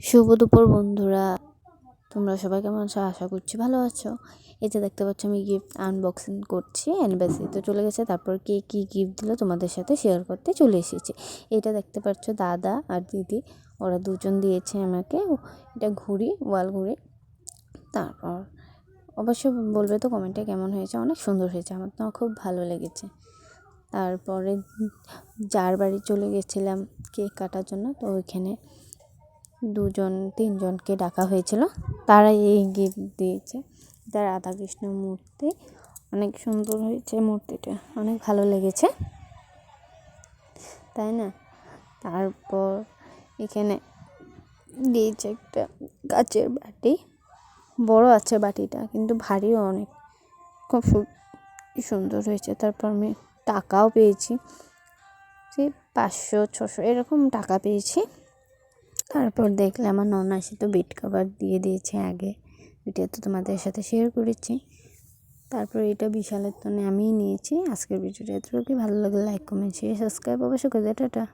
শুভ দুপুর বন্ধুরা, তোমরা সবাই কেমন আছো? আশা করছি ভালো আছো। এই যে দেখতে পাচ্ছ আমি গিফট আনবক্সিং করছি। অ্যানিভার্সারি তো চলে গেছে, তারপর কে কী গিফট দিল তোমাদের সাথে শেয়ার করতে চলে এসেছি। এটা দেখতে পাচ্ছ দাদা আর দিদি, ওরা দুজন দিয়েছে আমাকে এটা ঘুড়ি, ওয়াল ঘুড়ি। তারপর অবশ্যই বলবে তো কমেন্টে কেমন হয়েছে। অনেক সুন্দর হয়েছে, আমার তো খুব ভালো লেগেছে। তারপরে যার বাড়ি চলে গেছিলাম কেক কাটার জন্য, তো ওইখানে তিনজনকে ডাকা হয়েছিল, তারা এই গিফট দিয়েছে। এটা রাধাকৃষ্ণ মূর্তি, অনেক সুন্দর হয়েছে মূর্তিটা, অনেক ভালো লেগেছে, তাই না? তারপর এখানে দিয়েছে একটা কাচের বাটি, বড় আছে বাটিটা, কিন্তু ভারীও অনেক, খুব সুন্দর হয়েছে। তারপর আমি টাকাও পেয়েছি, সেই 500-600 এরকম টাকা পেয়েছি। তারপর দেখলে আমার ননাসি তো বেড কভার দিয়ে দিয়েছে আগে, এটা তো তোমাদের সাথে শেয়ার করেছি। তারপর এটা বিশালের জন্য আমিই নিয়েছি। আজকের ভিডিওটা এতটুকুই, ভালো লাগলে লাইক কমেন্ট শেয়ার সাবস্ক্রাইব অবশ্যই করে দিও। টাটা।